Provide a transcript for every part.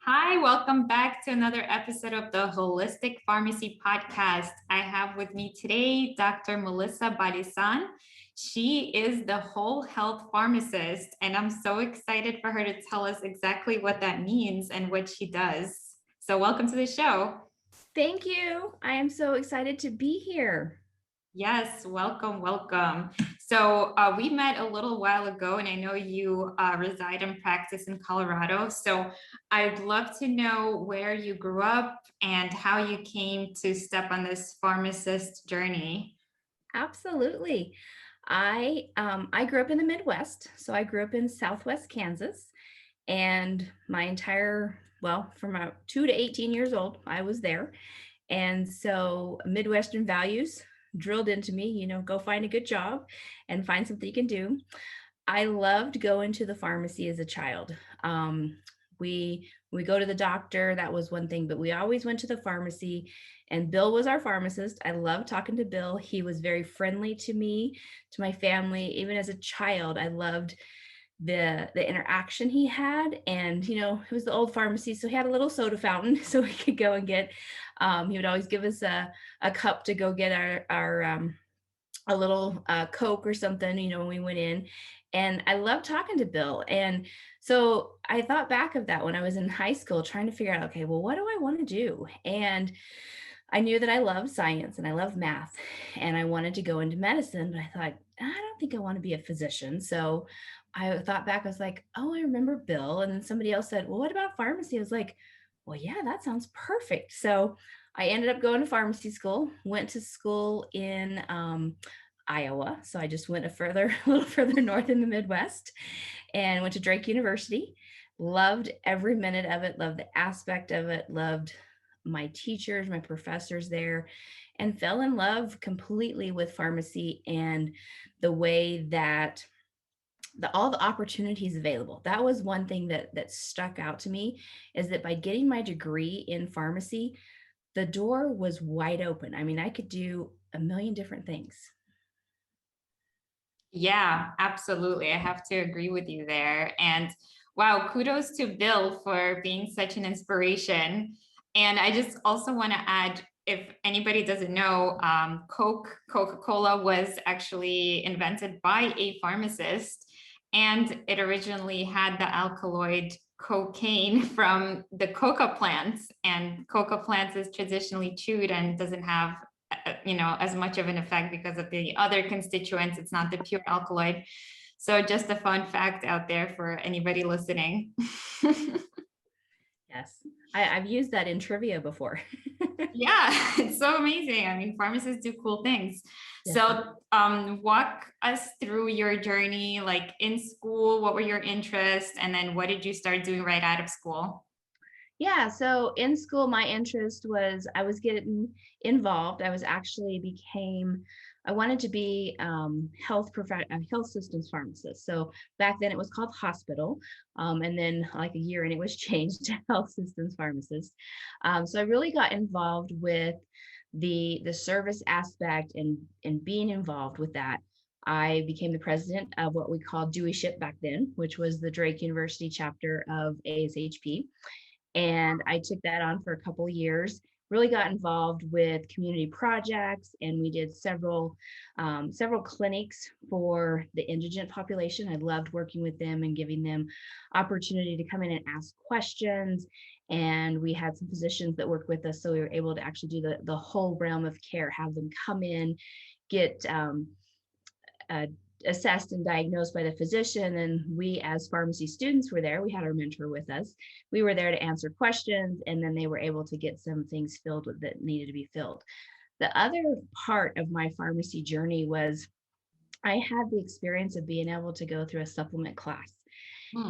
Hi, welcome back to another episode of the Holistic Pharmacy Podcast. I have with me today Dr. Melissa Balizan. She is the whole health pharmacist, and I'm so excited for her to tell us exactly what that means and what she does. So, welcome to the show. Thank you. I am so excited to be here. Yes, welcome, welcome. So we met a little while ago, and I know you reside and practice in Colorado. So I'd love to know where you grew up and how you came to step on this pharmacist journey. Absolutely. I grew up in the Midwest, so I grew up in Southwest Kansas, and my entire from 2 to 18 years old, I was there, and so Midwestern values drilled into me. Go find a good job and find something you can do. I loved going to the pharmacy as a child. We go to the doctor, that was one thing, but we always went to the pharmacy, and Bill was our pharmacist. I loved talking to Bill. He was very friendly to me, to my family. Even as a child, I loved the interaction he had. And it was the old pharmacy, so he had a little soda fountain so we could go and get. He would always give us a cup to go get our a little Coke or something, when we went in. And I loved talking to Bill. And so I thought back of that when I was in high school, trying to figure out, okay, well, what do I want to do? And I knew that I loved science and I loved math, and I wanted to go into medicine, but I thought, I don't think I want to be a physician. So I thought back, I was like, oh, I remember Bill. And then somebody else said, well, what about pharmacy? I was like, well, yeah, that sounds perfect. So I ended up going to pharmacy school, went to school in Iowa. So I just went a little further north in the Midwest, and went to Drake University. Loved every minute of it, loved the aspect of it, loved my teachers, my professors there, and fell in love completely with pharmacy and the way that all the opportunities available. That was one thing that stuck out to me, is that by getting my degree in pharmacy, the door was wide open. I mean, I could do a million different things. Yeah, absolutely. I have to agree with you there. And wow, kudos to Bill for being such an inspiration. And I just also want to add, if anybody doesn't know, Coca-Cola was actually invented by a pharmacist, and it originally had the alkaloid cocaine from the coca plants. And coca plants is traditionally chewed and doesn't have as much of an effect because of the other constituents. It's not the pure alkaloid. So just a fun fact out there for anybody listening. Yes, I've used that in trivia before. Yeah, it's so amazing. I mean, pharmacists do cool things. Yes. So walk us through your journey, like in school, what were your interests? And then what did you start doing right out of school? Yeah, so in school, my interest was, I was getting involved. I wanted to be a health systems pharmacist. So back then it was called hospital, and then like a year and it was changed to health systems pharmacist. So I really got involved with the service aspect and being involved with that. I became the president of what we called Dewey Ship back then, which was the Drake University chapter of ASHP. And I took that on for a couple of years, really got involved with community projects, and we did several clinics for the indigent population. I loved working with them and giving them opportunity to come in and ask questions. And we had some physicians that worked with us, so we were able to actually do the whole realm of care, have them come in, get assessed and diagnosed by the physician. And we, as pharmacy students, were there. We had our mentor with us. We were there to answer questions, and then they were able to get some things filled that needed to be filled. The other part of my pharmacy journey was I had the experience of being able to go through a supplement class.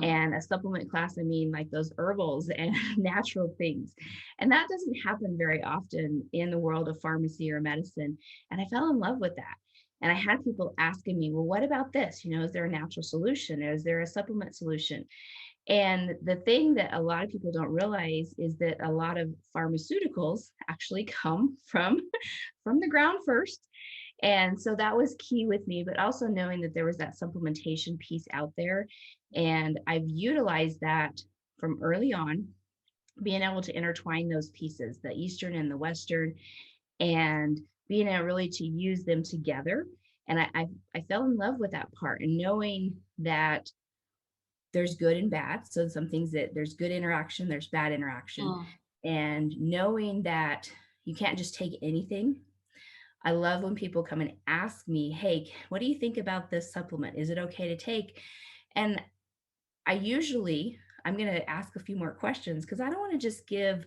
And a supplement class, I mean, like those herbals and natural things. And that doesn't happen very often in the world of pharmacy or medicine. And I fell in love with that. And I had people asking me, well, what about this? Is there a natural solution? Is there a supplement solution? And the thing that a lot of people don't realize is that a lot of pharmaceuticals actually come from the ground first. And so that was key with me, but also knowing that there was that supplementation piece out there. And I've utilized that from early on. being able to intertwine those pieces, the Eastern and the Western, and being able really to use them together. And I fell in love with that part, and knowing that there's good and bad. So some things that there's good interaction, there's bad interaction, Mm. and knowing that you can't just take anything. I love when people come and ask me, "Hey, what do you think about this supplement? Is it okay to take?" And I'm going to ask a few more questions because I don't want to just give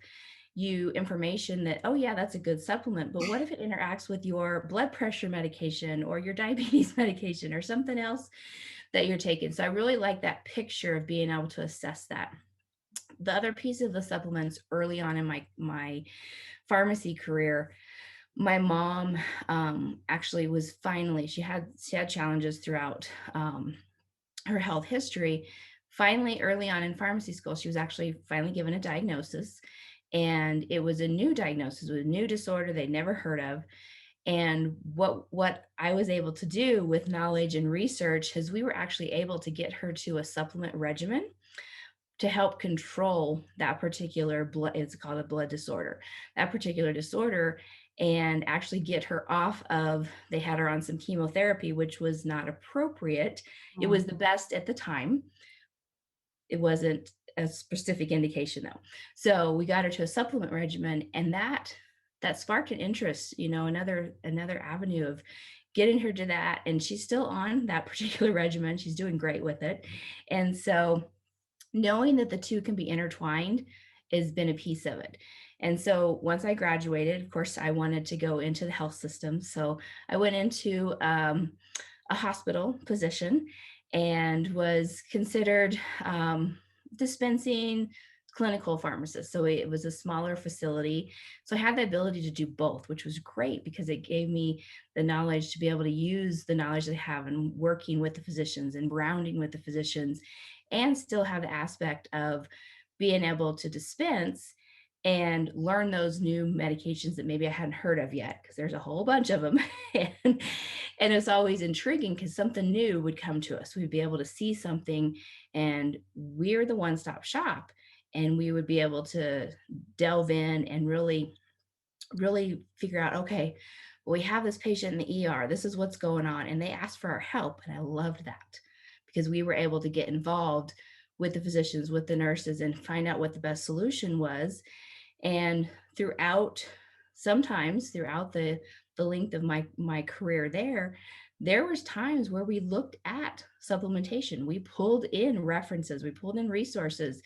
you information that, oh, yeah, that's a good supplement. But what if it interacts with your blood pressure medication or your diabetes medication or something else that you're taking? So I really like that picture of being able to assess that. The other piece of the supplements early on in my pharmacy career, my mom actually was finally, she had challenges throughout her health history. Finally, early on in pharmacy school, she was actually finally given a diagnosis, and it was a new diagnosis with a new disorder they'd never heard of. And what I was able to do with knowledge and research is we were actually able to get her to a supplement regimen to help control that particular blood, it's called a blood disorder, that particular disorder, and actually get her off of, they had her on some chemotherapy, which was not appropriate. It was the best at the time. It wasn't a specific indication though. So we got her to a supplement regimen, and that sparked an interest, another avenue of getting her to that. And she's still on that particular regimen. She's doing great with it. And so knowing that the two can be intertwined has been a piece of it. And so once I graduated, of course, I wanted to go into the health system. So I went into a hospital position and was considered dispensing clinical pharmacist. So it was a smaller facility. So I had the ability to do both, which was great because it gave me the knowledge to be able to use the knowledge that I have in working with the physicians and rounding with the physicians, and still have the aspect of being able to dispense and learn those new medications that maybe I hadn't heard of yet, because there's a whole bunch of them. and, and it's always intriguing because something new would come to us. We'd be able to see something, and we're the one-stop shop, and we would be able to delve in and really figure out, okay, well, we have this patient in the ER, this is what's going on, and they asked for our help. And I loved that because we were able to get involved with the physicians, with the nurses, and find out what the best solution was. And sometimes throughout the length of my career there was times where we looked at supplementation. We pulled in references, we pulled in resources,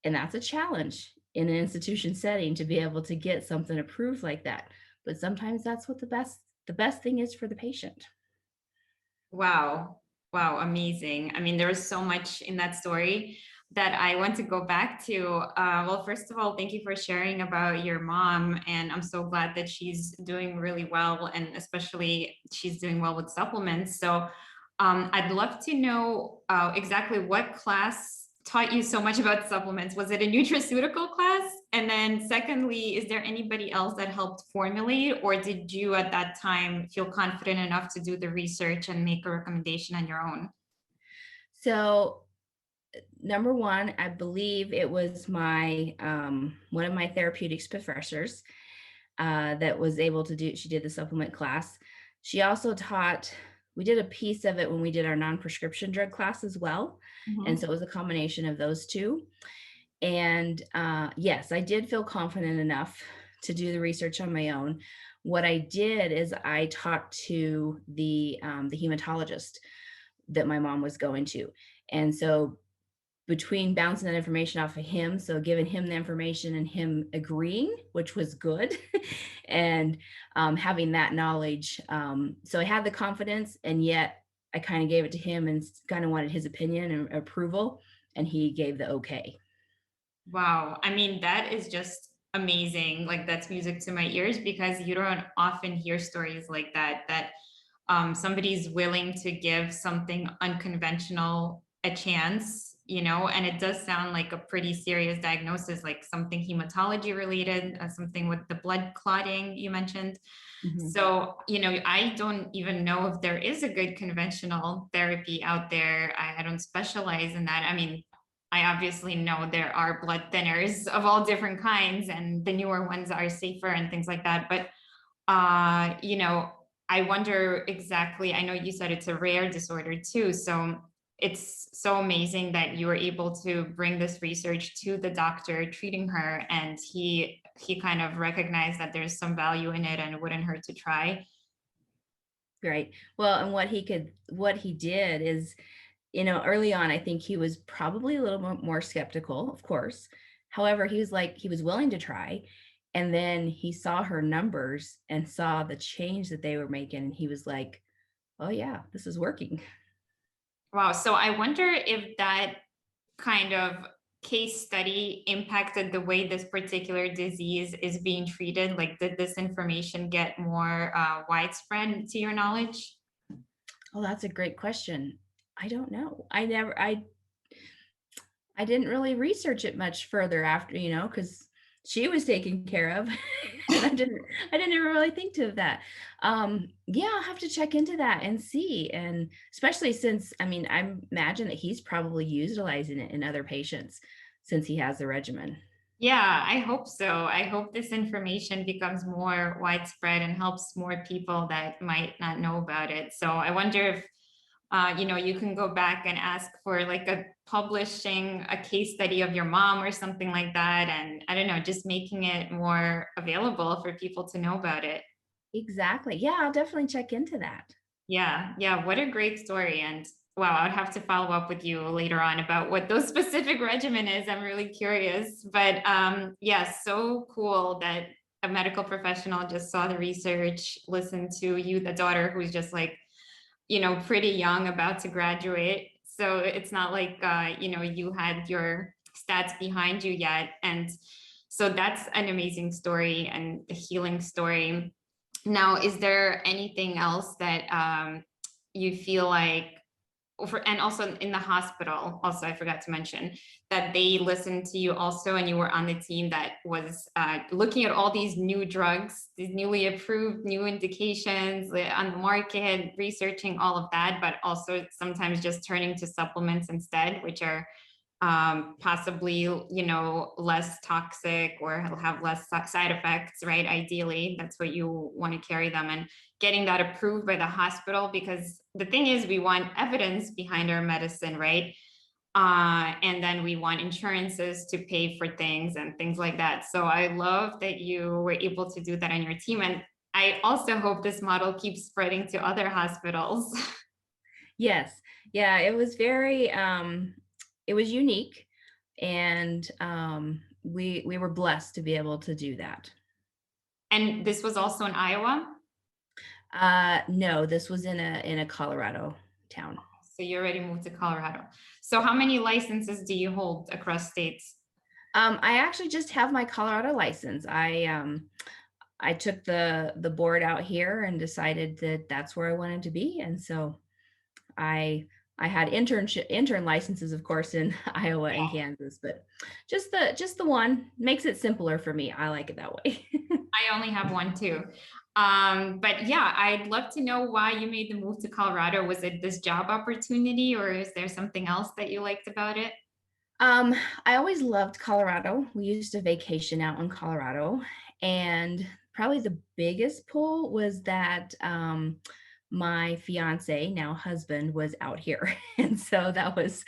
and that's a challenge in an institution setting to be able to get something approved like that. But sometimes that's what the best thing is for the patient. Wow. Wow. Amazing. I mean, there was so much in that story that I want to go back to. Well, first of all, thank you for sharing about your mom. And I'm so glad that she's doing really well. And especially she's doing well with supplements. So I'd love to know exactly what class taught you so much about supplements. Was it a nutraceutical class? And then secondly, is there anybody else that helped formulate, or did you at that time feel confident enough to do the research and make a recommendation on your own? So number one, I believe it was my one of my therapeutics professors that was able to do. She did the supplement class. She also taught. We did a piece of it when we did our non-prescription drug class as well, and Mhm. so it was a combination of those two. And yes, I did feel confident enough to do the research on my own. What I did is I talked to the hematologist that my mom was going to, and so between bouncing that information off of him, so giving him the information and him agreeing, which was good, and having that knowledge. So I had the confidence, and yet I kind of gave it to him and kind of wanted his opinion and approval, and he gave the okay. Wow. I mean, that is just amazing. Like that's music to my ears because you don't often hear stories like that, that somebody's willing to give something unconventional a chance, and it does sound like a pretty serious diagnosis, like something hematology related, something with the blood clotting you mentioned. Mhm. So, I don't even know if there is a good conventional therapy out there. I don't specialize in that. I mean, I obviously know there are blood thinners of all different kinds, and the newer ones are safer and things like that. But you know, I wonder exactly, I know you said it's a rare disorder too. So it's so amazing that you were able to bring this research to the doctor treating her, and he kind of recognized that there's some value in it and it wouldn't hurt to try. Right. Well, and what he did is, early on, I think he was probably a little more skeptical, of course. However, he was willing to try. And then he saw her numbers and saw the change that they were making. And he was like, oh, yeah, this is working. Wow. So I wonder if that kind of case study impacted the way this particular disease is being treated? Like, did this information get more widespread to your knowledge? Oh, that's a great question. I don't know. I didn't really research it much further after, because she was taken care of. And I didn't ever really think to that. Yeah, I'll have to check into that and see. And especially since, I mean, I imagine that he's probably utilizing it in other patients since he has the regimen. Yeah, I hope so. I hope this information becomes more widespread and helps more people that might not know about it. So I wonder if you can go back and ask for like a publishing a case study of your mom or something like that. And I don't know, just making it more available for people to know about it. Exactly. Yeah, I'll definitely check into that. Yeah, yeah, what a great story. And wow, I'd have to follow up with you later on about what those specific regimen is. I'm really curious. But yeah, so cool that a medical professional just saw the research, listened to you, the daughter who's just like, pretty young, about to graduate. So it's not like you had your stats behind you yet. And so that's an amazing story and a healing story. Now, is there anything else that you feel like, and also in the hospital, also, I forgot to mention that they listened to you also, and you were on the team that was looking at all these new drugs, these newly approved new indications on the market, researching all of that, but also sometimes just turning to supplements instead, which are possibly less toxic or have less side effects, right? Ideally that's what you want to carry them, and getting that approved by the hospital, because the thing is we want evidence behind our medicine, right? And then we want insurances to pay for things and things like that. So I love that you were able to do that on your team, and I also hope this model keeps spreading to other hospitals. Yes. Yeah, it was very it was unique, and we were blessed to be able to do that. And this was also in Iowa. No, this was in a Colorado town. So you already moved to Colorado. So how many licenses do you hold across states? I actually just have my Colorado license. I took the board out here and decided that that's where I wanted to be, and so I I had intern licenses, of course, in Iowa and Kansas, but just the one makes it simpler for me. I like it that way. I only have one too. But yeah, I'd love to know why you made the move to Colorado. Was it this job opportunity, or is there something else that you liked about it? Um, I always loved Colorado. We used to vacation out in Colorado, and probably the biggest pull was that my fiance, now husband, was out here, and so that was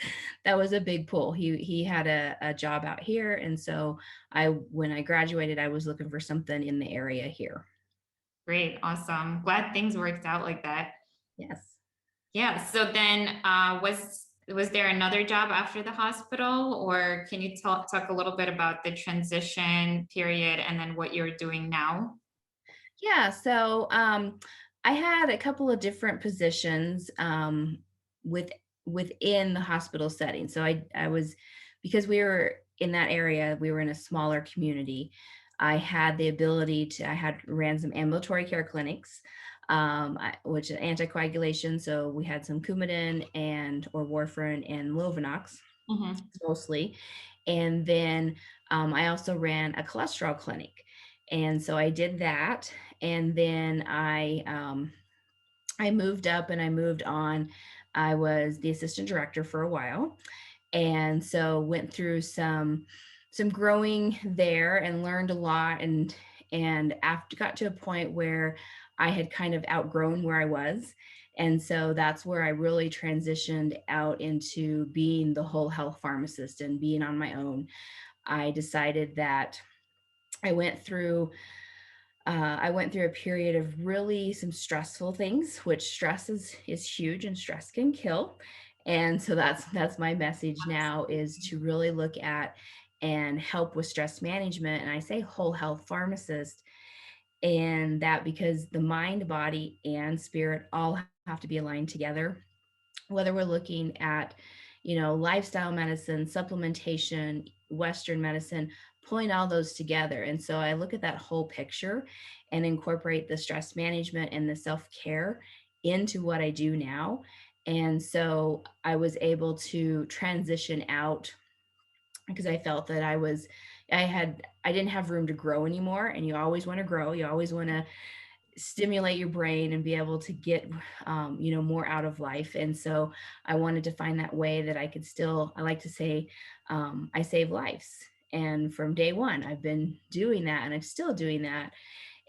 a big pull. He had a job out here, and so when I graduated, I was looking for something in the area here. Great, awesome. Glad things worked out like that. Yes. Yeah. So then, was there another job after the hospital, or can you talk a little bit about the transition period and then what you're doing now? Yeah, so I had a couple of different positions with within the hospital setting. So I was, because we were in that area, we were in a smaller community. I had the ability to, I had ran some ambulatory care clinics, which is anticoagulation. So we had some Coumadin and or warfarin and Lovenox Mhm. mostly. And then I also ran a cholesterol clinic. And so I did that. And then I moved up and I moved on. I was the assistant director for a while. And so went through some growing there and learned a lot, and after got to a point where I had kind of outgrown where I was. And so that's where I really transitioned out into being the whole health pharmacist and being on my own. I decided that I went through I went through a period of really some stressful things, which stress is huge and stress can kill. And so that's my message now, is to really look at and help with stress management. And I say whole health pharmacist, and that because the mind, body, and spirit all have to be aligned together, whether we're looking at, lifestyle medicine, supplementation, Western medicine, pulling all those together. And so I look at that whole picture and incorporate the stress management and the self-care into what I do now. And so I was able to transition out because I felt that I didn't have room to grow anymore. And you always want to grow. You always want to stimulate your brain and be able to get more out of life. And so I wanted to find that way that I could still, I like to say, I save lives. And from day one I've been doing that, and I'm still doing that.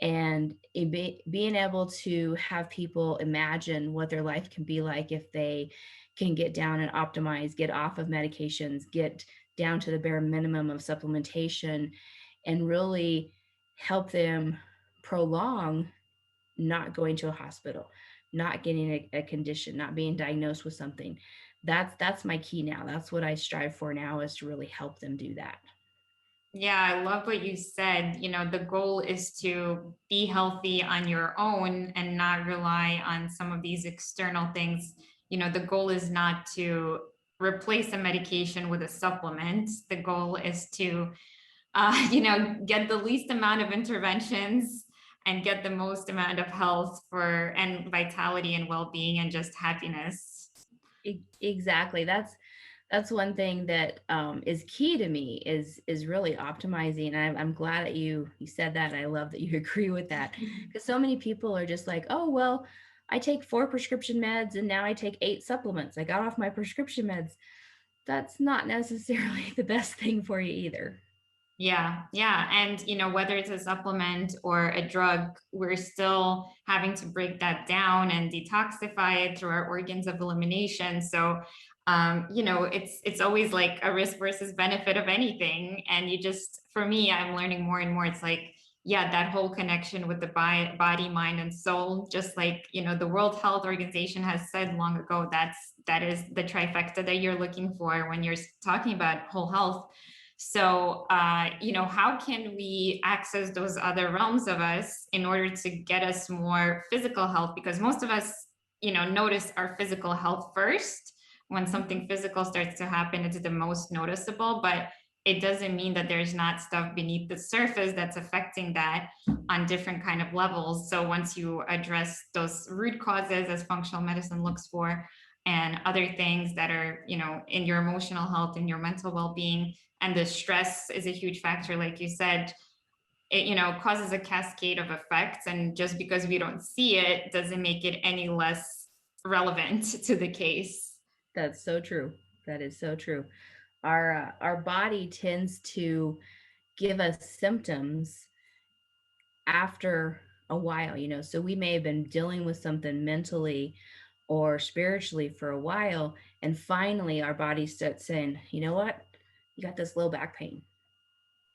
And being able to have people imagine what their life can be like if they can get down and optimize, get off of medications, get down to the bare minimum of supplementation, and really help them prolong not going to a hospital, not getting a condition, not being diagnosed with something. That's my key now. That's what I strive for now, is to really help them do that. Yeah, I love what you said. The goal is to be healthy on your own and not rely on some of these external things. The goal is not to replace a medication with a supplement. The goal is to, get the least amount of interventions and get the most amount of health for and vitality and well-being and just happiness. Exactly. That's one thing that is key to me, is really optimizing. And I'm glad that you said that. I love that you agree with that, because so many people are just like, oh well, I take 4 prescription meds and now I take 8 supplements. I got off my prescription meds. That's not necessarily the best thing for you either. Yeah, yeah. And, whether it's a supplement or a drug, we're still having to break that down and detoxify it through our organs of elimination. So, it's always like a risk versus benefit of anything. And for me, I'm learning more and more. It's like, yeah, that whole connection with the body, mind, and soul, just like, the World Health Organization has said long ago, that is the trifecta that you're looking for when you're talking about whole health. So, how can we access those other realms of us in order to get us more physical health? Because most of us, notice our physical health first. When something physical starts to happen, it's the most noticeable, but it doesn't mean that there's not stuff beneath the surface that's affecting that on different kind of levels. So once you address those root causes, as functional medicine looks for, and other things that are, in your emotional health and your mental well-being, and the stress is a huge factor, like you said, it causes a cascade of effects, and just because we don't see it doesn't make it any less relevant to the case. That's so true. That is so true. Our body tends to give us symptoms after a while, so we may have been dealing with something mentally or spiritually for a while, and finally our body starts saying, you know what, you got this low back pain.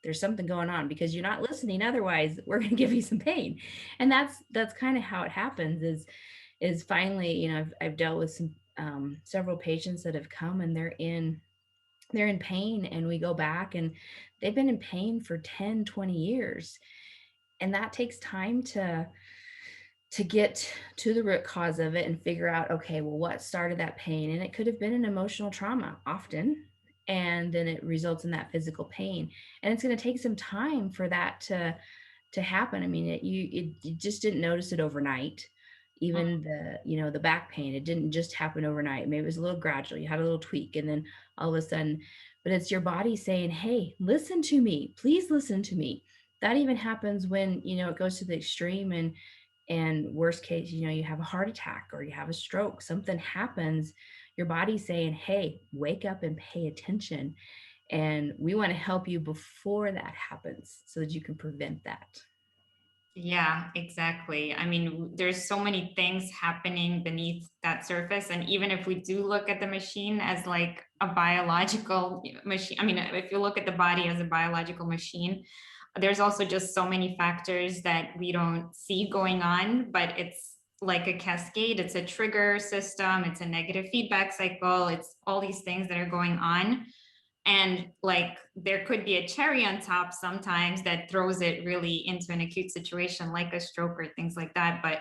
There's something going on because you're not listening. Otherwise, we're going to give you some pain. And that's kind of how it happens. Is finally, I've dealt with some several patients that have come, and they're in pain, and we go back and they've been in pain for 10, 20 years. And that takes time to get to the root cause of it and figure out, okay, well, what started that pain? And it could have been an emotional trauma often, and then it results in that physical pain. And it's going to take some time for that to happen. I mean, you just didn't notice it overnight. Even the back pain, it didn't just happen overnight. Maybe it was a little gradual. You had a little tweak, and then all of a sudden, but it's your body saying, hey, listen to me, please listen to me. That even happens when, it goes to the extreme, and worst case, you have a heart attack or you have a stroke, something happens. your body's saying, hey, wake up and pay attention. And we want to help you before that happens so that you can prevent that. Yeah, exactly. I mean, there's so many things happening beneath that surface. And even if we do look at the machine as like a biological machine, I mean, if you look at the body as a biological machine, there's also just so many factors that we don't see going on, but it's like a cascade. It's a trigger system, it's a negative feedback cycle, it's all these things that are going on. And like there could be a cherry on top sometimes that throws it really into an acute situation like a stroke or things like that. But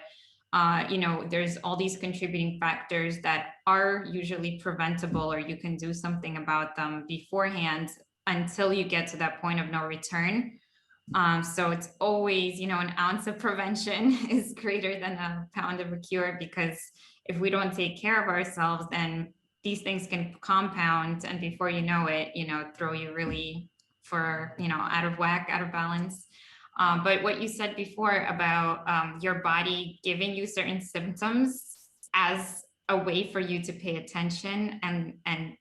there's all these contributing factors that are usually preventable, or you can do something about them beforehand until you get to that point of no return. So it's always, an ounce of prevention is greater than a pound of a cure, because if we don't take care of ourselves, then these things can compound, and before you know it, throw you really for, out of whack, out of balance. But what you said before about your body giving you certain symptoms as a way for you to pay attention, and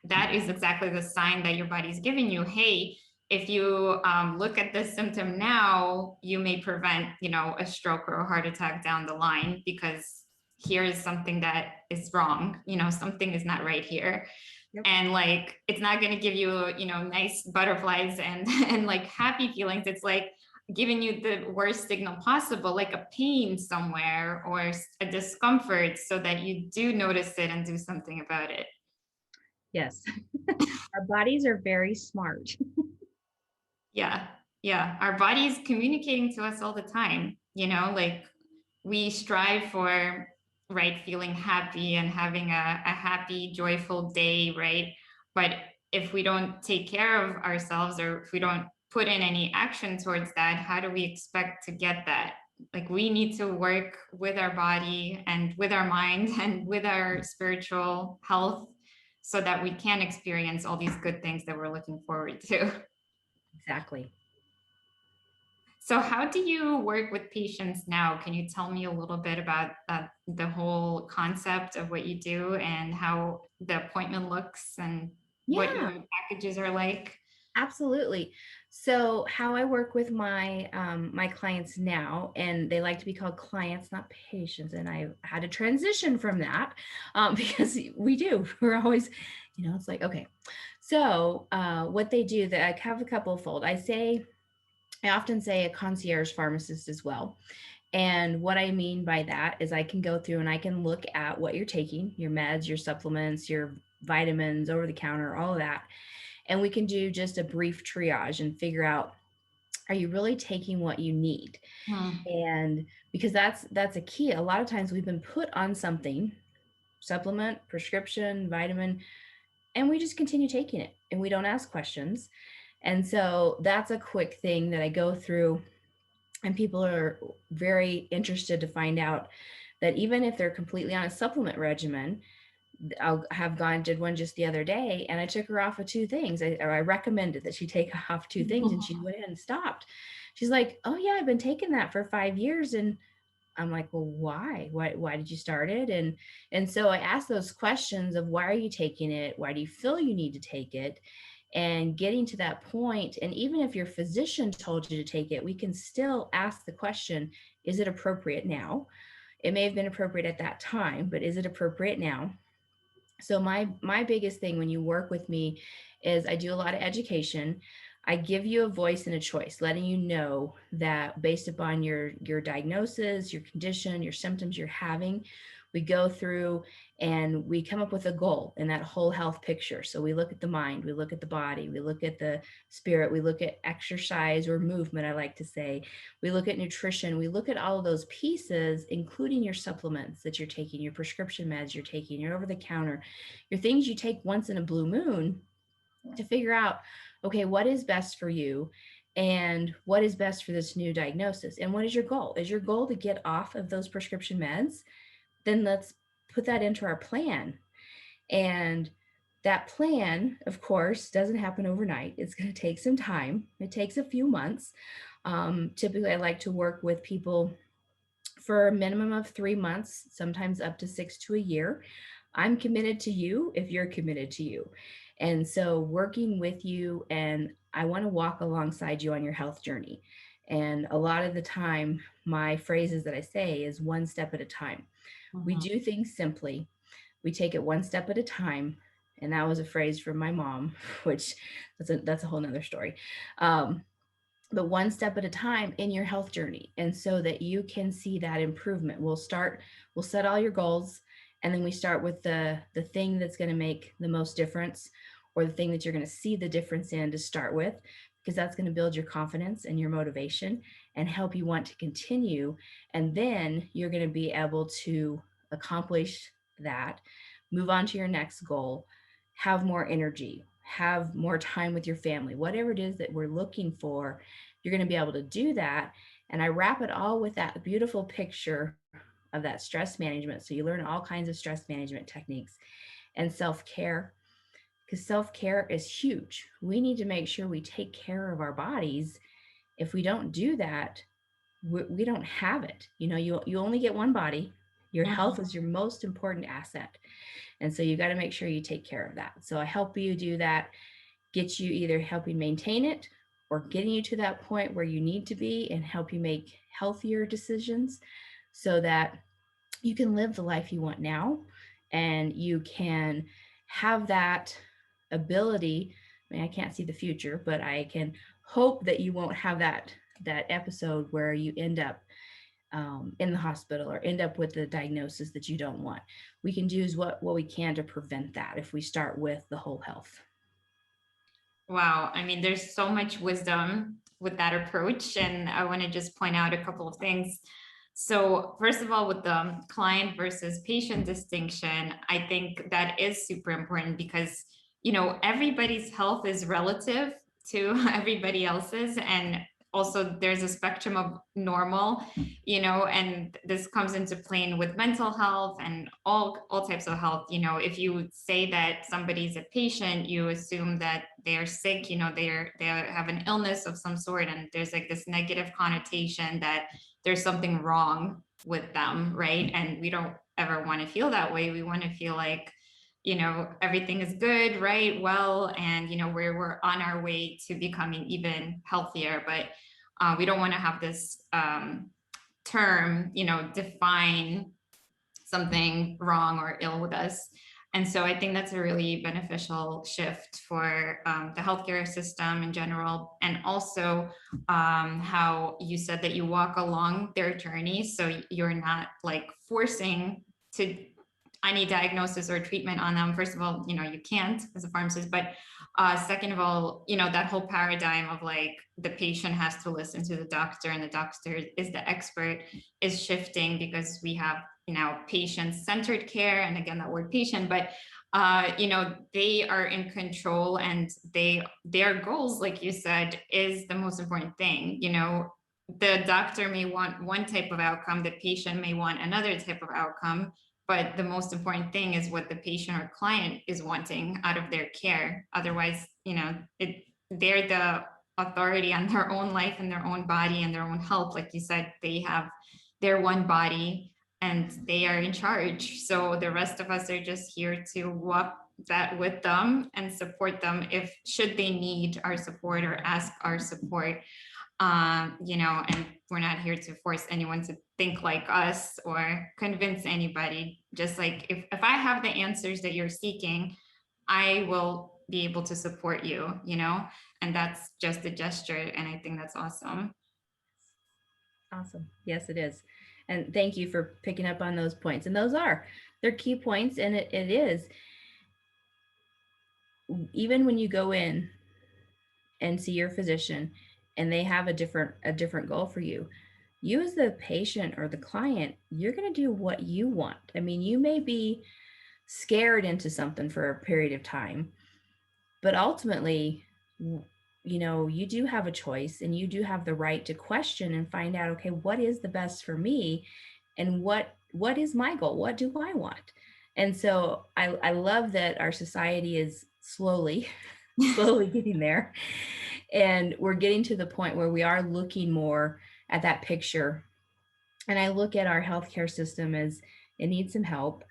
that is exactly the sign that your body's giving you, hey, if you look at this symptom now, you may prevent, a stroke or a heart attack down the line, because here is something that is wrong, something is not right here. Yep. And like, it's not going to give you, nice butterflies and and like happy feelings. It's like giving you the worst signal possible, like a pain somewhere or a discomfort, so that you do notice it and do something about it. Yes. Our bodies are very smart. Yeah. Yeah. Our body's communicating to us all the time, like we strive for, right, feeling happy and having a happy, joyful day, right? But if we don't take care of ourselves, or if we don't put in any action towards that, how do we expect to get that? Like we need to work with our body and with our mind and with our spiritual health, so that we can experience all these good things that we're looking forward to. Exactly. So how do you work with patients now? Can you tell me a little bit about the whole concept of what you do and how the appointment looks and what Yeah, your packages are like? absolutely. So how I work with my my clients now, and they like to be called clients, not patients, and I had to transition from that because we're always, it's like, okay. So what they do, that I have a couple fold. I often say a concierge pharmacist as well. And what I mean by that is I can go through and I can look at what you're taking, your meds, your supplements, your vitamins, over the counter, all of that. And we can do just a brief triage and figure out, are you really taking what you need? And because that's a key. A lot of times we've been put on something, supplement, prescription, vitamin, and we just continue taking it and we don't ask questions. And so that's a quick thing that I go through, and people are very interested to find out that even if they're completely on a supplement regimen, did one just the other day, and I took her off of two things. I recommended that she take off two things, and she went ahead and stopped. She's like, oh yeah, I've been taking that for 5 years. And I'm like, well, why? Why did you start it? And so I asked those questions of, why are you taking it? Why do you feel you need to take it? And getting to that point, and even if your physician told you to take it, we can still ask the question, is it appropriate now? It may have been appropriate at that time, but is it appropriate now? So my biggest thing when you work with me is I do a lot of education. I give you a voice and a choice, letting you know that based upon your diagnosis, your condition, your symptoms you're having, we go through and we come up with a goal in that whole health picture. So we look at the mind, we look at the body, we look at the spirit, we look at exercise or movement, I like to say. We look at nutrition, we look at all of those pieces, including your supplements that you're taking, your prescription meds you're taking, your over the counter, your things you take once in a blue moon, to figure out, okay, what is best for you and what is best for this new diagnosis? And what is your goal? Is your goal to get off of those prescription meds? Then let's put that into our plan. And that plan, of course, doesn't happen overnight. It's going to take some time. It takes a few months. Typically, I like to work with people for a minimum of 3 months, sometimes up to 6 to a year. I'm committed to you if you're committed to you. And so working with you, and I want to walk alongside you on your health journey. And a lot of the time, my phrases that I say is one step at a time. We Mhm. do things simply. We take it one step at a time. And that was a phrase from my mom, which that's a whole nother story. Um, but one step at a time in your health journey, and so that you can see that improvement. We'll set all your goals, and then we start with the thing that's going to make the most difference, or the thing that you're going to see the difference in to start with, because that's going to build your confidence and your motivation and help you want to continue. And then you're going to be able to accomplish that, move on to your next goal, have more energy, have more time with your family, whatever it is that we're looking for. You're going to be able to do that. And I wrap it all with that beautiful picture of that stress management. So you learn all kinds of stress management techniques and self care, because self care is huge. We need to make sure we take care of our bodies. If we don't do that, we don't have it. You only get one body. Your health Mhm. is your most important asset. And so you got to make sure you take care of that. So I help you do that, get you either helping maintain it or getting you to that point where you need to be, and help you make healthier decisions so that you can live the life you want now, and you can have that ability. I mean, I can't see the future, but I can hope that you won't have that episode where you end up in the hospital or end up with the diagnosis that you don't want. We can do is what we can to prevent that if we start with the whole health. Wow. I mean, there's so much wisdom with that approach. And I want to just point out a couple of things. So, first of all, with the client versus patient distinction, I think that is super important because, everybody's health is relative to everybody else's. And also, there's a spectrum of normal, and this comes into play with mental health and all types of health. If you say that somebody's a patient, you assume that they're sick, they have an illness of some sort, and there's like this negative connotation that there's something wrong with them, right? And we don't ever want to feel that way. We want to feel like, everything is good, right? Well, and we're on our way to becoming even healthier. But we don't want to have this term, define something wrong or ill with us. And so I think that's a really beneficial shift for the healthcare system in general. And also how you said that you walk along their journey. So you're not like forcing to any diagnosis or treatment on them. First of all, you can't as a pharmacist, but second of all, that whole paradigm of like the patient has to listen to the doctor and the doctor is the expert is shifting because we have patient-centered care, and again that word patient, but they are in control, and their goals, like you said, is the most important thing. The doctor may want one type of outcome, the patient may want another type of outcome, but the most important thing is what the patient or client is wanting out of their care. Otherwise, they're the authority on their own life and their own body and their own health. Like you said, they have their one body and they are in charge. So the rest of us are just here to walk that with them and support them if should they need our support or ask our support. And we're not here to force anyone to think like us or convince anybody. Just like if I have the answers that you're seeking, I will be able to support you, and that's just a gesture. And I think that's awesome. Awesome. Yes, it is. And thank you for picking up on those points. And they're key points. And it is, even when you go in and see your physician and they have a different goal for you, you as the patient or the client, you're going to do what you want. I mean, you may be scared into something for a period of time, but ultimately, you do have a choice, and you do have the right to question and find out, okay, what is the best for me, and what is my goal, what do I want? And so I love that our society is slowly slowly getting there, and we're getting to the point where we are looking more at that picture. And I look at our healthcare system as it needs some help.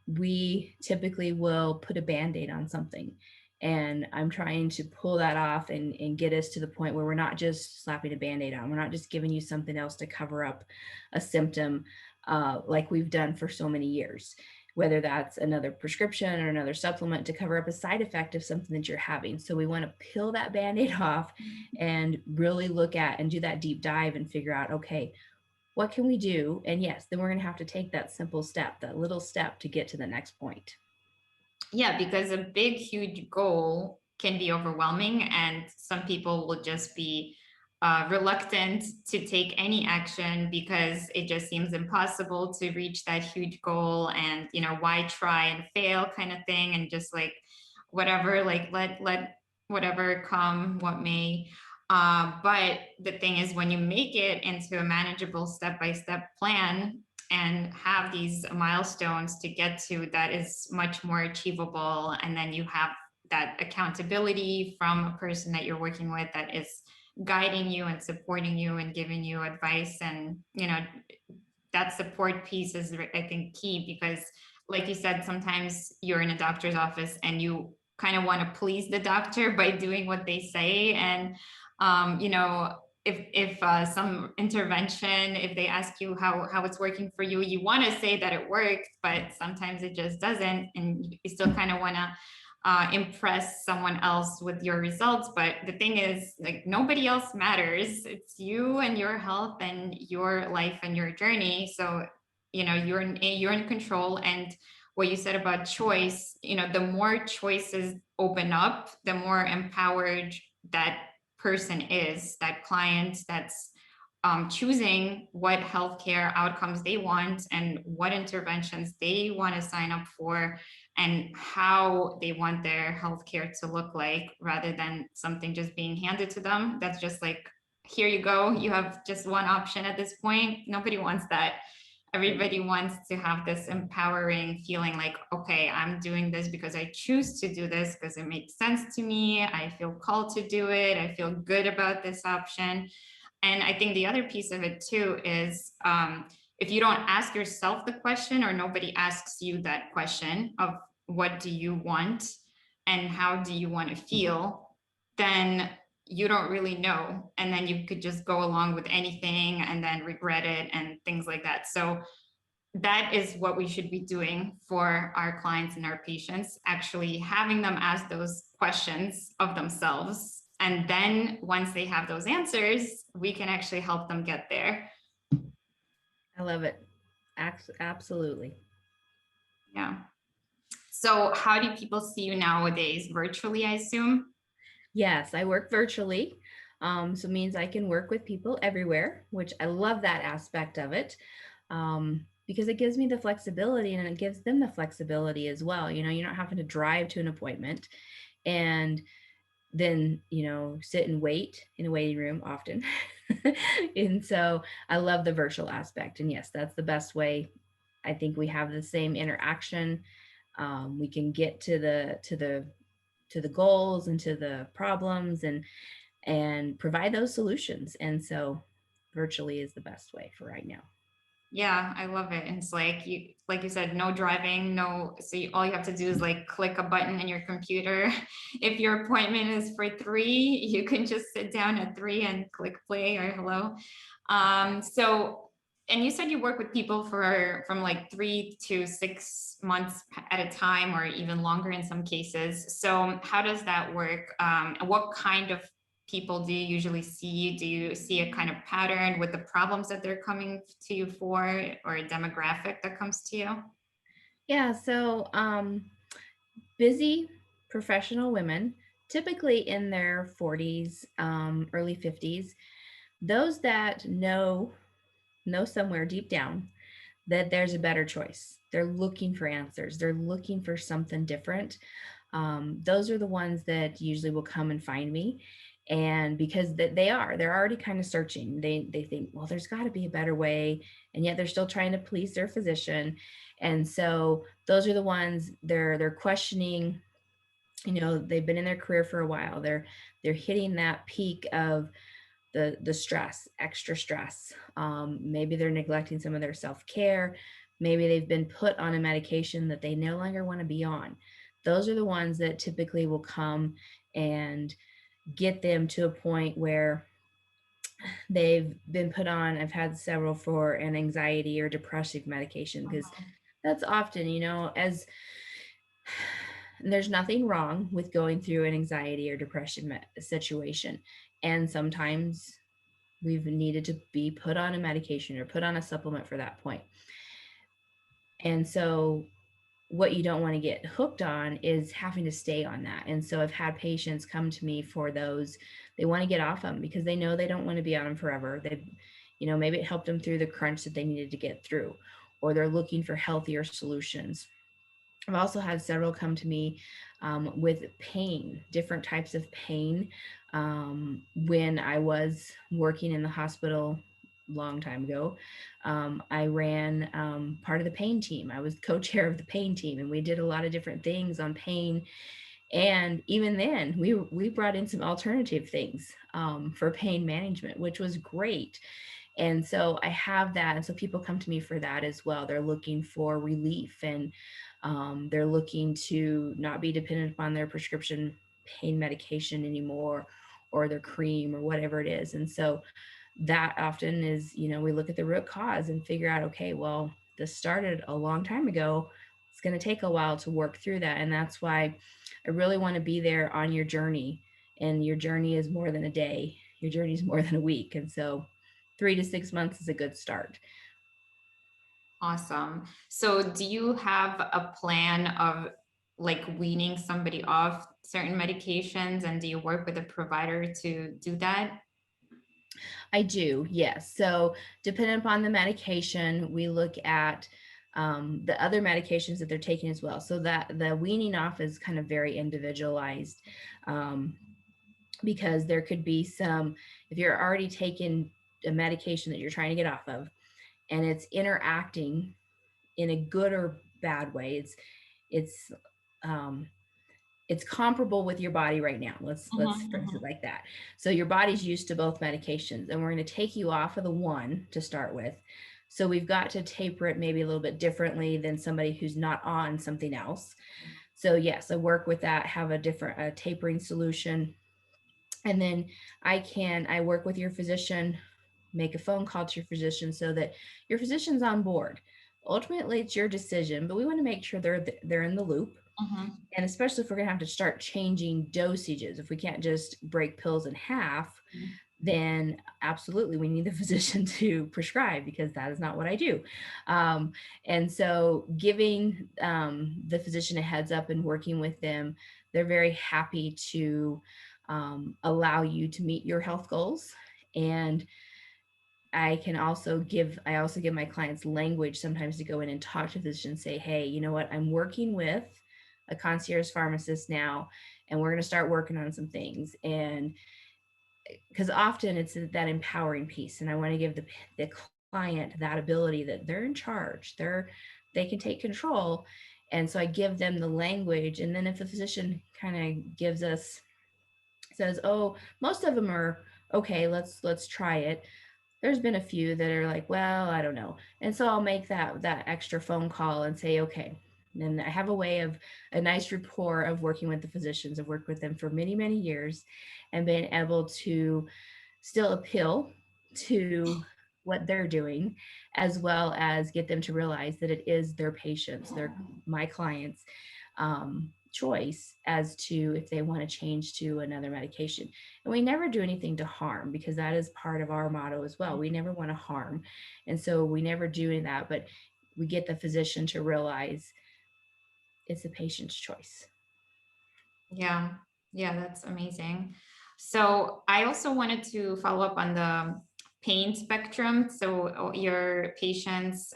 we typically will put a band-aid on something. And I'm trying to pull that off and get us to the point where we're not just slapping a band-aid on. We're not just giving you something else to cover up a symptom like we've done for so many years, whether that's another prescription or another supplement to cover up a side effect of something that you're having. So we want to peel that band-aid off and really look at and do that deep dive and figure out, okay, what can we do? And yes, then we're going to have to take that simple step, that little step to get to the next point. Yeah, because a big, huge goal can be overwhelming, and some people will just be reluctant to take any action because it just seems impossible to reach that huge goal. And, why try and fail kind of thing, and just like whatever, like let whatever come what may. But the thing is, when you make it into a manageable step-by-step plan and have these milestones to get to, that is much more achievable. And then you have that accountability from a person that you're working with that is guiding you and supporting you and giving you advice. And, that support piece is, I think, key, because like you said, sometimes you're in a doctor's office and you kind of want to please the doctor by doing what they say. And, if some intervention, if they ask you how it's working for you, you want to say that it worked, but sometimes it just doesn't, and you still kind of want to impress someone else with your results. But the thing is, like, nobody else matters. It's you and your health and your life and your journey. So, you're in control. And what you said about choice, the more choices open up, the more empowered that person is, that client that's choosing what healthcare outcomes they want and what interventions they want to sign up for and how they want their healthcare to look like, rather than something just being handed to them. That's just like, here you go. You have just one option at this point. Nobody wants that. Everybody wants to have this empowering feeling like, okay, I'm doing this because I choose to do this because it makes sense to me. I feel called to do it. I feel good about this option. And I think the other piece of it too is, if you don't ask yourself the question, or nobody asks you that question of what do you want and how do you want to feel, then you don't really know. And then you could just go along with anything and then regret it and things like that. So that is what we should be doing for our clients and our patients, actually having them ask those questions of themselves. And then once they have those answers, we can actually help them get there. I love it. Absolutely. Yeah. So how do people see you nowadays? Virtually, I assume? Yes, I work virtually. So it means I can work with people everywhere, which I love that aspect of it, because it gives me the flexibility and it gives them the flexibility as well. You're not having to drive to an appointment and then, sit and wait in a waiting room often. And so I love the virtual aspect. And yes, that's the best way. I think we have the same interaction. We can get to the goals and to the problems and provide those solutions. And so virtually is the best way for right now. Yeah, I love it. And it's like you said, no driving, no. So all you have to do is like click a button in your computer. If your appointment is for 3, you can just sit down at 3 and click play or hello. And you said you work with people from like 3 to 6 months at a time, or even longer in some cases. So how does that work? And what kind of people do you usually see? Do you see a kind of pattern with the problems that they're coming to you for, or a demographic that comes to you? Yeah. So busy professional women, typically in their 40s, early 50s, those that know somewhere deep down that there's a better choice. They're looking for answers. They're looking for something different. Those are the ones that usually will come and find me. And because they're already kind of searching. They think, well, there's got to be a better way, and yet they're still trying to please their physician. And so those are the ones they're questioning. They've been in their career for a while. They're hitting that peak of the stress, extra stress. Maybe they're neglecting some of their self-care. maybe they've been put on a medication that they no longer want to be on. Those are the ones that typically will come and get them to a point where they've been put on. I've had several for an anxiety or depressive medication, because that's often, as there's nothing wrong with going through an anxiety or depression situation. And sometimes we've needed to be put on a medication or put on a supplement for that point. And so what you don't want to get hooked on is having to stay on that. And so I've had patients come to me for those. They want to get off them because they know they don't want to be on them forever. Maybe it helped them through the crunch that they needed to get through, or they're looking for healthier solutions. I've also had several come to me with pain, different types of pain. When I was working in the hospital a long time ago, I ran part of the pain team. I was co-chair of the pain team, and we did a lot of different things on pain. And even then, we brought in some alternative things for pain management, which was great. And so I have that. And so people come to me for that as well. They're looking for relief, and they're looking to not be dependent upon their prescription pain medication anymore, or their cream, or whatever it is. And so that often is, we look at the root cause and figure out, okay, well, this started a long time ago. It's going to take a while to work through that. And that's why I really want to be there on your journey. And your journey is more than a day. Your journey is more than a week. And so 3 to 6 months is a good start. Awesome. So do you have a plan of like weaning somebody off certain medications, and do you work with a provider to do that? I do, yes. So depending upon the medication, we look at the other medications that they're taking as well. So that the weaning off is kind of very individualized, because there could be some, if you're already taking a medication that you're trying to get off of, and it's interacting in a good or bad way, it's um, it's comparable with your body right now. Let's phrase it like that. So your body's used to both medications, and we're going to take you off of the one to start with. So we've got to taper it maybe a little bit differently than somebody who's not on something else. So yes, I work with that, have a tapering solution. And then I work with your physician, make a phone call to your physician so that your physician's on board. Ultimately, it's your decision, but we want to make sure they're in the loop. And especially if we're going to have to start changing dosages, if we can't just break pills in half, then absolutely we need the physician to prescribe, because that is not what I do. And so giving the physician a heads up and working with them, they're very happy to allow you to meet your health goals. And I also give my clients language sometimes to go in and talk to the physician and say, hey, you know what, I'm working with a concierge pharmacist now, and we're going to start working on some things. And because often it's that empowering piece, and I want to give the client that ability that they're in charge, they can take control. And so I give them the language, and then if the physician kind of says, oh, most of them are okay, let's try it. There's been a few that are like, well, I don't know. And so I'll make that extra phone call and say, okay. And I have a nice rapport of working with the physicians. I've worked with them for many, many years, and been able to still appeal to what they're doing, as well as get them to realize that it is their patients, my clients' choice as to if they want to change to another medication. And we never do anything to harm, because that is part of our motto as well. We never want to harm. And so we never do any of that, but we get the physician to realize it's the patient's choice. Yeah, yeah, that's amazing. So I also wanted to follow up on the pain spectrum. So your patients,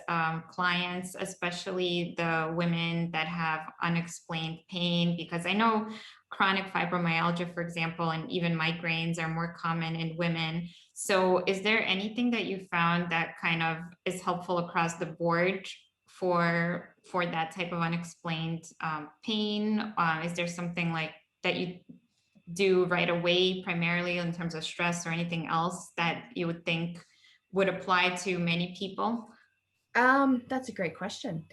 clients, especially the women that have unexplained pain, because I know chronic fibromyalgia, for example, and even migraines are more common in women. So is there anything that you found that kind of is helpful across the board for that type of unexplained pain? Is there something like that you do right away, primarily in terms of stress, or anything else that you would think would apply to many people? That's a great question.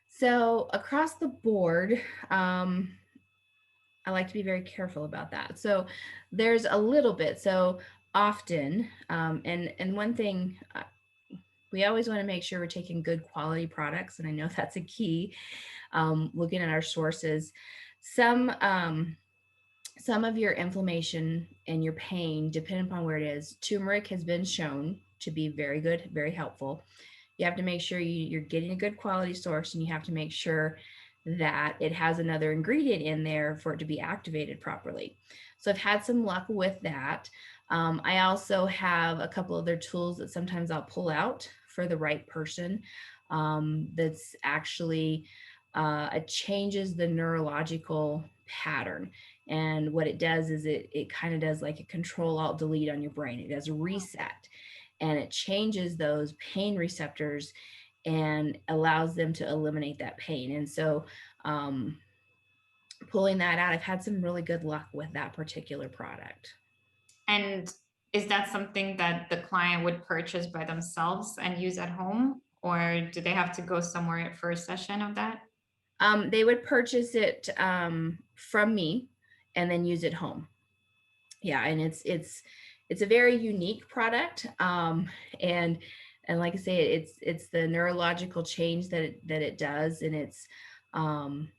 So across the board, I like to be very careful about that. So there's a little bit. So often, and one thing we always want to make sure we're taking good quality products, and I know that's a key. Looking at our sources, some um, some of your inflammation and your pain, depending upon where it is, turmeric has been shown to be very good, very helpful. You have to make sure you're getting a good quality source, and you have to make sure that it has another ingredient in there for it to be activated properly. So I've had some luck with that. I also have a couple other tools that sometimes I'll pull out for the right person. That's actually it changes the neurological pattern. And what it does is it kind of does like a control alt delete on your brain. It does a reset, and it changes those pain receptors and allows them to eliminate that pain. And so um, pulling that out, I've had some really good luck with that particular product. And is that something that the client would purchase by themselves and use at home? Or do they have to go somewhere for a session of that? They would purchase it from me and then use it home. Yeah, and it's a very unique product, and like I say, it's the neurological change that it does, and it's um,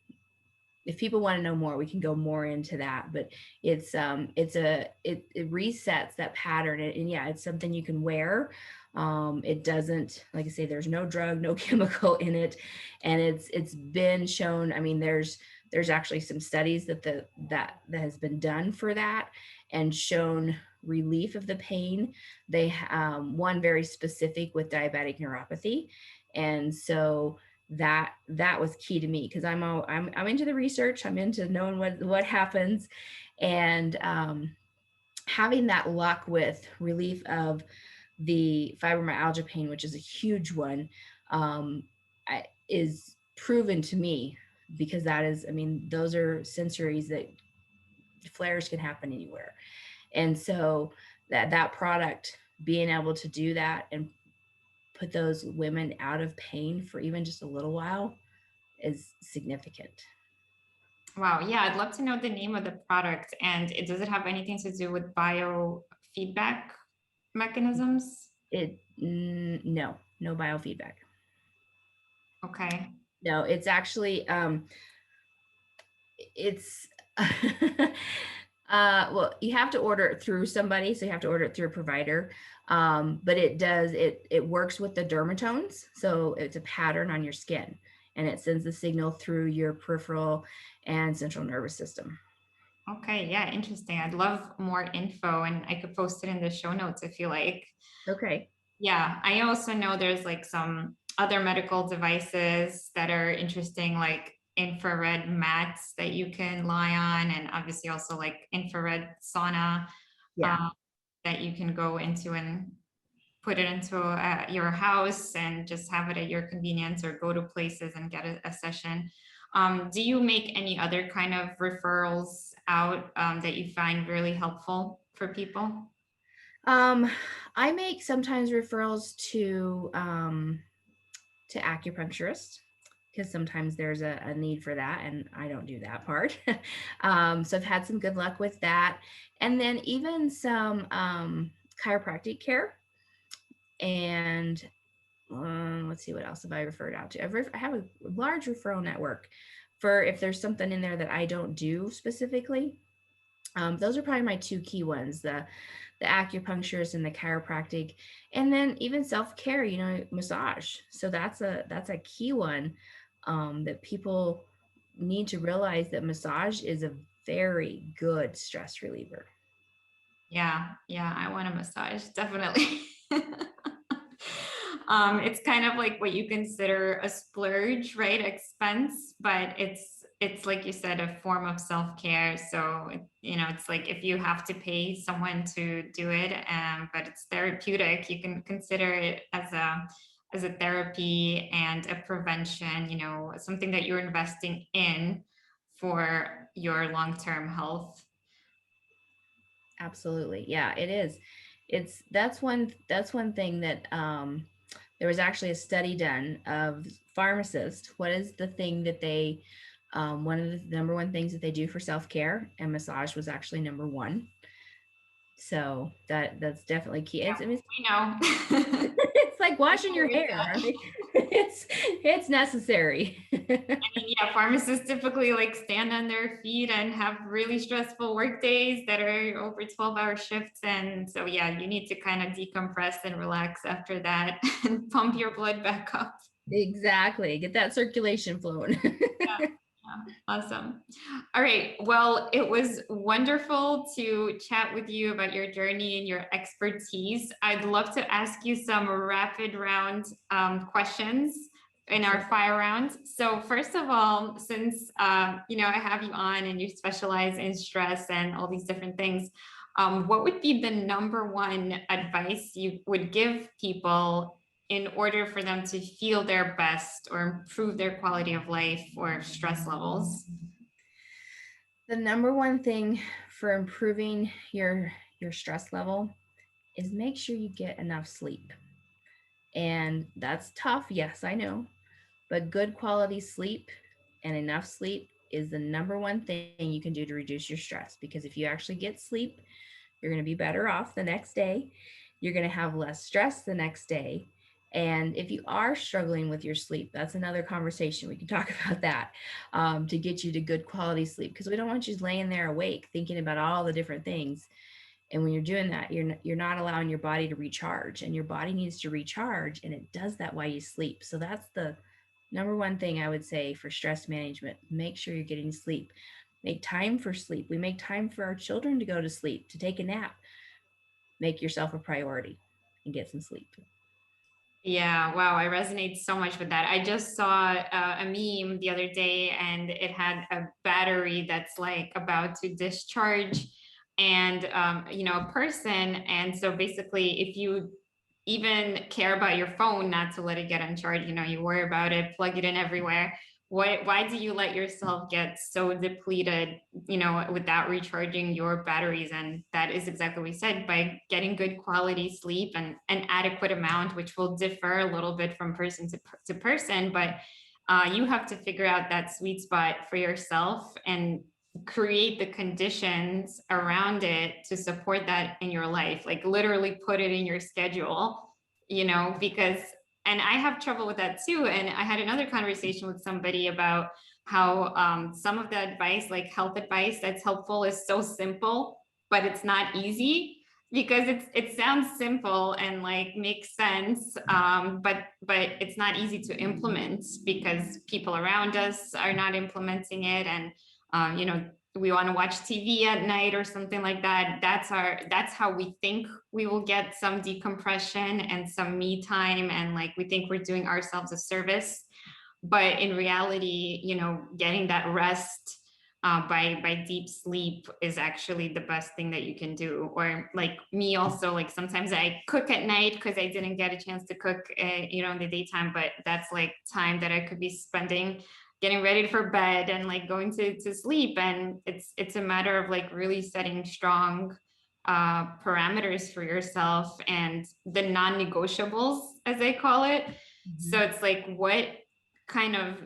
if people want to know more, we can go more into that. But it resets that pattern, and yeah, it's something you can wear. It doesn't, like I say, there's no drug, no chemical in it, and it's been shown. I mean, there's actually some studies that has been done for that and shown relief of the pain. They one very specific with diabetic neuropathy, and so that was key to me because I'm into the research. I'm into knowing what happens, and having that luck with relief of the fibromyalgia pain, which is a huge one, is proven to me because that is, I mean, those are sensories that flares can happen anywhere. And so that product being able to do that and put those women out of pain for even just a little while is significant. Wow, yeah, I'd love to know the name of the product. And does it have anything to do with biofeedback mechanisms? No biofeedback. Okay. No, it's actually it's well, you have to order it through somebody, so you have to order it through a provider. But it works with the dermatones, so it's a pattern on your skin, and it sends the signal through your peripheral and central nervous system. Okay, yeah, interesting. I'd love more info and I could post it in the show notes if you like. Okay. Yeah, I also know there's like some other medical devices that are interesting, like infrared mats that you can lie on, and obviously also like infrared sauna Yeah. uh, that you can go into and put it into your house and just have it at your convenience or go to places and get a session. Do you make any other kind of referrals out that you find really helpful for people? Um, I make sometimes referrals to acupuncturists because sometimes there's a need for that, and I don't do that part. So I've had some good luck with that, and then even some chiropractic care. And let's see, what else have I referred out to? I have a large referral network for if there's something in there that I don't do specifically. Those are probably my two key ones: the acupuncturist and the chiropractic, and then even self-care. Massage. So that's a key one that people need to realize that massage is a very good stress reliever. Yeah, yeah, I want a massage, definitely. It's kind of like what you consider a splurge, right? Expense, but it's like you said, a form of self-care. So, it's like if you have to pay someone to do it, but it's therapeutic, you can consider it as a therapy and a prevention, something that you're investing in for your long-term health. Absolutely. Yeah, it is. That's one thing that there was actually a study done of pharmacists. What is the thing that they, one of the number one things that they do for self-care, and massage was actually number one. So that's definitely key. It's, I mean, We know. it's like I washing agree your with hair. I that. mean, it's necessary. I mean, yeah, pharmacists typically like stand on their feet and have really stressful work days that are over 12-hour shifts. And so, yeah, you need to kind of decompress and relax after that and pump your blood back up. Exactly. Get that circulation flowing. Yeah, yeah, awesome. All right. Well, it was wonderful to chat with you about your journey and your expertise. I'd love to ask you some rapid round questions in our fire round. So first of all, since I have you on and you specialize in stress and all these different things, what would be the number one advice you would give people in order for them to feel their best or improve their quality of life or stress levels? The number one thing for improving your stress level is make sure you get enough sleep. And that's tough, yes, I know, but good quality sleep and enough sleep is the number one thing you can do to reduce your stress, because if you actually get sleep, you're going to be better off the next day. You're going to have less stress the next day. And if you are struggling with your sleep, that's another conversation. We can talk about that, to get you to good quality sleep, because we don't want you laying there awake thinking about all the different things. And when you're doing that, you're not allowing your body to recharge, and your body needs to recharge, and it does that while you sleep. So that's the number one thing I would say for stress management. Make sure you're getting sleep. Make time for sleep. We make time for our children to go to sleep, to take a nap. Make yourself a priority and get some sleep. Yeah, wow, I resonate so much with that. I just saw a meme the other day and it had a battery that's like about to discharge and a person. And so basically if you even care about your phone, not to let it get uncharged, you worry about it, plug it in everywhere. Why do you let yourself get so depleted, without recharging your batteries? And that is exactly what we said, by getting good quality sleep and an adequate amount, which will differ a little bit from person to person, but you have to figure out that sweet spot for yourself and create the conditions around it to support that in your life, like literally put it in your schedule, because and I have trouble with that too. And I had another conversation with somebody about how some of the advice, like health advice that's helpful, is so simple, but it's not easy because it sounds simple and like makes sense, but it's not easy to implement because people around us are not implementing it, and we want to watch TV at night or something like that. That's how we think we will get some decompression and some me time, and like we think we're doing ourselves a service. But in reality, getting that rest by deep sleep is actually the best thing that you can do. Or like me also, like sometimes I cook at night because I didn't get a chance to cook, in the daytime, but that's like time that I could be spending getting ready for bed and like going to sleep. And it's a matter of like really setting strong parameters for yourself and the non-negotiables, as I call it. Mm-hmm. So it's like what kind of,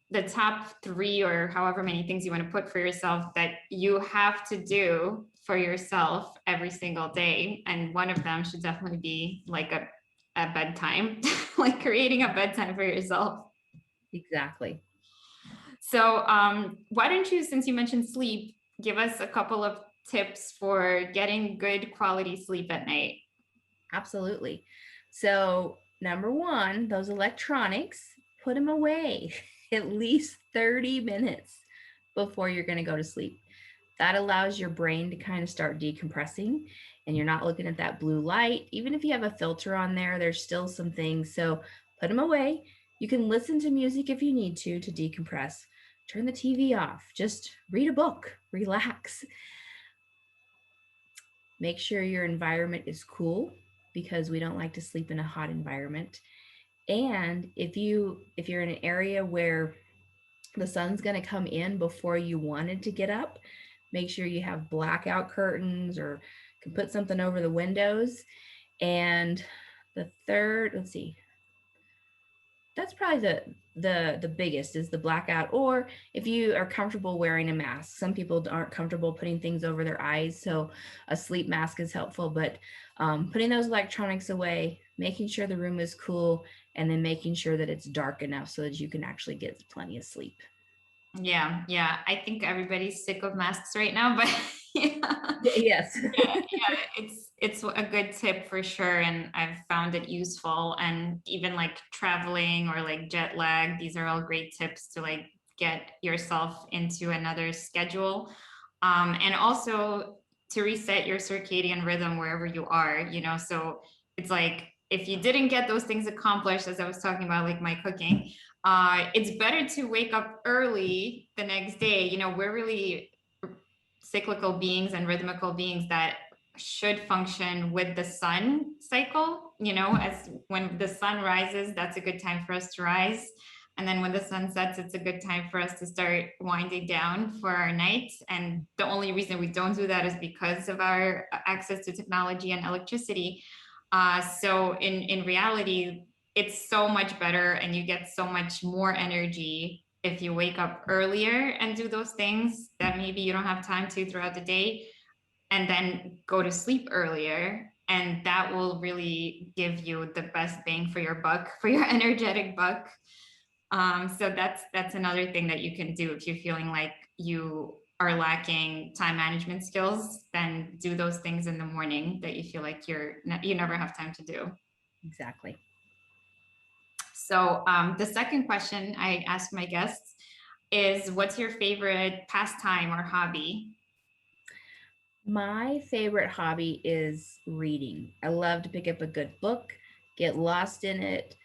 the top three or however many things you want to put for yourself that you have to do for yourself every single day. And one of them should definitely be like a bedtime, like creating a bedtime for yourself. Exactly. So why don't you, since you mentioned sleep, give us a couple of tips for getting good quality sleep at night? Absolutely. So, number one, those electronics, put them away at least 30 minutes before you're going to go to sleep. That allows your brain to kind of start decompressing, and you're not looking at that blue light. Even if you have a filter on there, there's still some things. So, put them away. You can listen to music if you need to decompress. Turn the TV off. Just read a book, relax. Make sure your environment is cool, because we don't like to sleep in a hot environment. And if you're in an area where the sun's going to come in before you wanted to get up, make sure you have blackout curtains or can put something over the windows. And the third, let's see, That's probably the biggest is the blackout, or if you are comfortable wearing a mask. Some people aren't comfortable putting things over their eyes, so a sleep mask is helpful. But putting those electronics away, making sure the room is cool, and then making sure that it's dark enough so that you can actually get plenty of sleep. Yeah, yeah. I think everybody's sick of masks right now, but yeah. Yes. Yeah, it's a good tip for sure, and I've found it useful. And even like traveling or like jet lag, these are all great tips to like get yourself into another schedule, and also to reset your circadian rhythm wherever you are. So it's like if you didn't get those things accomplished, as I was talking about, like my cooking, it's better to wake up early the next day. We're really cyclical beings and rhythmical beings that should function with the sun cycle. As when the sun rises, that's a good time for us to rise. And then when the sun sets, it's a good time for us to start winding down for our night. And the only reason we don't do that is because of our access to technology and electricity. So in reality, it's so much better, and you get so much more energy if you wake up earlier and do those things that maybe you don't have time to throughout the day, and then go to sleep earlier. And that will really give you the best bang for your buck, for your energetic buck. So that's another thing that you can do if you're feeling like you are lacking time management skills. Then do those things in the morning that you feel like you never have time to do. Exactly. So the second question I ask my guests is, what's your favorite pastime or hobby? My favorite hobby is reading. I love to pick up a good book, get lost in it,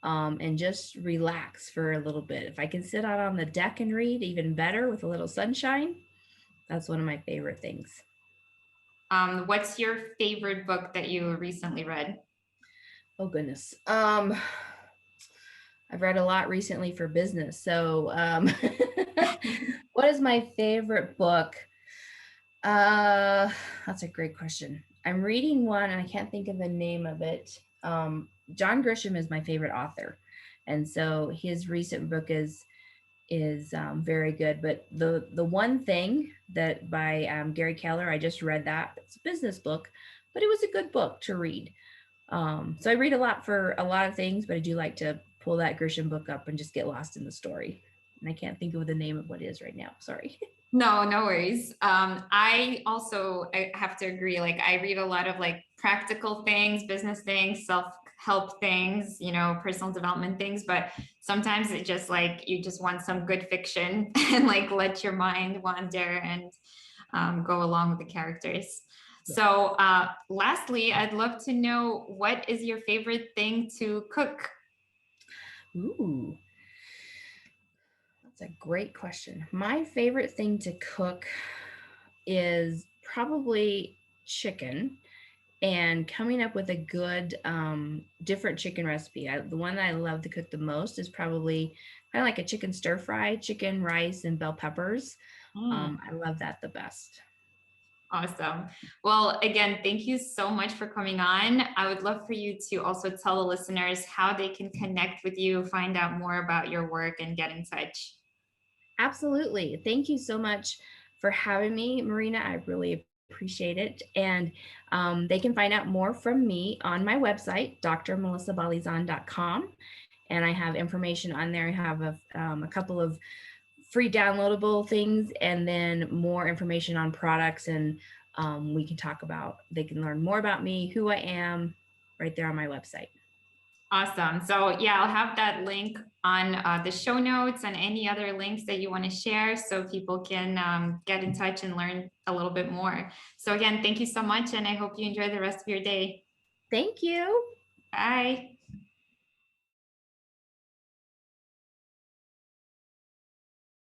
and just relax for a little bit. If I can sit out on the deck and read, even better with a little sunshine, that's one of my favorite things. What's your favorite book that you recently read? Oh goodness. I've read a lot recently for business. So, what is my favorite book? That's a great question. I'm reading one and I can't think of the name of it. John Grisham is my favorite author, and so his recent book is very good. But the one thing that by Gary Keller, I just read that. It's a business book, but it was a good book to read. So I read a lot for a lot of things, but I do like to pull that Grisham book up and just get lost in the story. And I can't think of the name of what it is right now. Sorry. No, no worries. I have to agree. Like I read a lot of like practical things, business things, self-help things, personal development things, but sometimes it just like you just want some good fiction and like let your mind wander and go along with the characters. Yeah. So lastly, I'd love to know, what is your favorite thing to cook? Ooh, that's a great question. My favorite thing to cook is probably chicken, and coming up with a good different chicken recipe. The one that I love to cook the most is probably kind of like a chicken stir fry, chicken, rice, and bell peppers. Mm. I love that the best. Awesome. Well, again, thank you so much for coming on. I would love for you to also tell the listeners how they can connect with you, find out more about your work, and get in touch. Absolutely. Thank you so much for having me, Marina. I really appreciate it. And they can find out more from me on my website, drmelissabalizan.com. And I have information on there. I have a couple of free downloadable things, and then more information on products. And we can talk about, they can learn more about me, who I am, right there on my website. Awesome. So yeah, I'll have that link on the show notes and any other links that you want to share so people can get in touch and learn a little bit more. So again, thank you so much, and I hope you enjoy the rest of your day. Thank you. Bye.